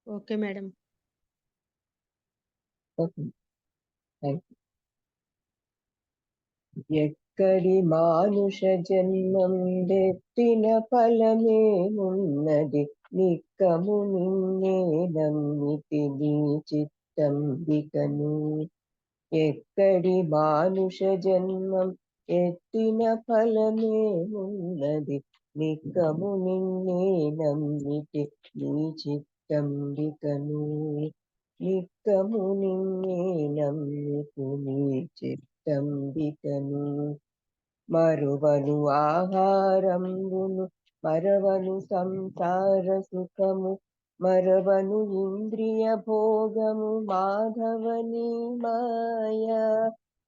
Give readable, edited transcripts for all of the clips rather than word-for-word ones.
Okay madam. Okay. Thank ఎక్కడి మానుష జన్మం దెత్తిన ఫలమేమున్నది నిక్కము నిన్నే నమ్మితి నీ చిత్తంబికను. ఎక్కడి మానుష జన్మం ఎత్తిన ఫలమేమున్నది నిక్కము నిన్నే నమ్మితి నీ చిత్తంబికను. నిక్కము నిన్నే నమ్మితి నీ చిత్తంబికను. మరువను ఆహారంబును మరవను సంసార సుఖము మరవను ఇంద్రియ భోగము మాధవని మాయ.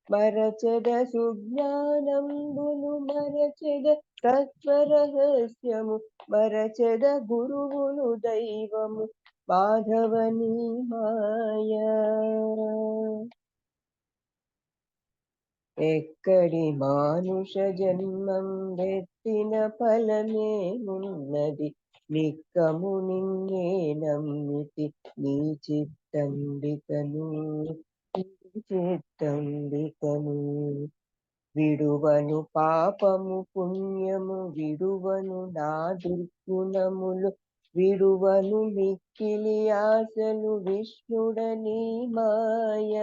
మరచెద సుజ్ఞానంబును మరచెద తత్వరహస్యము మరచెద గురువును దైవము మాధవని మాయ. ఎక్కడి మానుష జన్మం వెత్తిన ఫలమేమున్నది నిక్కము నిన్నే నమ్మితి నీ చిత్తంబికను. చిత్తంబికను. విడువను పాపము పుణ్యము విడువను నా దుర్గుణములు విడువను మిక్కిలి ఆశలు విష్ణుడని మాయ.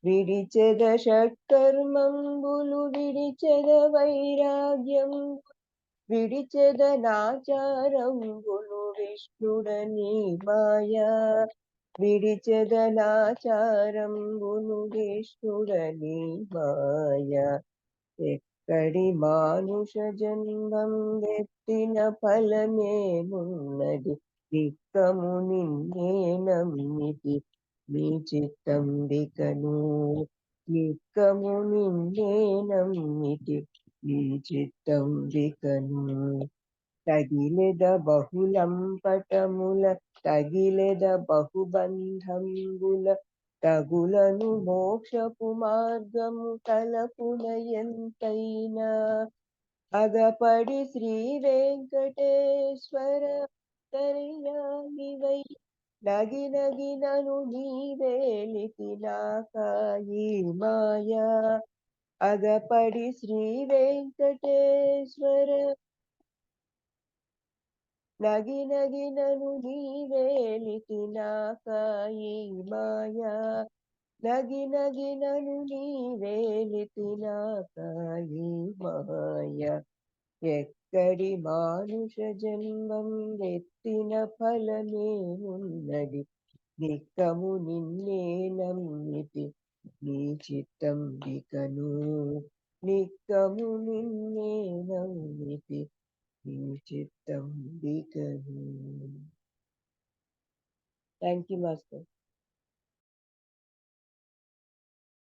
విడిచెద షట్కర్మంబులు విడిచెద వైరాగ్యం విడిచెద నాచారంబులు విష్ణుడని మాయ. విడిచెద నాచారంబులు విష్ణుడని మాయ. ఎక్కడి మానుష జన్మం వెత్తిన ఫలమేమున్నది నిక్కము నిన్నే నమ్మితి నీ చిత్తంబికను. నిక్కము నిన్నే నమ్మితి నీ చిత్తంబికను. తగిలెద బహుళం పటముల తగిలెద బహుబంధంబుల తగులను మోక్షపు మార్గము తలపున ఎంతైనా. అగపడి శ్రీ వెంకటేశ్వర తరియానివై నగి నగి నను నీవేలితి నాకాయి మాయా. అగపడి శ్రీ వెంకటేశ్వర నగి నగి నను నీవేలితి నాకాయి మాయా. నగి నగి నను నీవేలితి నాకాయి మాయ. ఎక్కడి మానుష జన్మం వెత్తిన ఫలమేమున్నది నిక్కము నిన్నే నమ్మితి నీ చిత్తంబికను. నిక్కము నిన్నే నమ్మితి నీ చిత్తంబికను. Thank you master.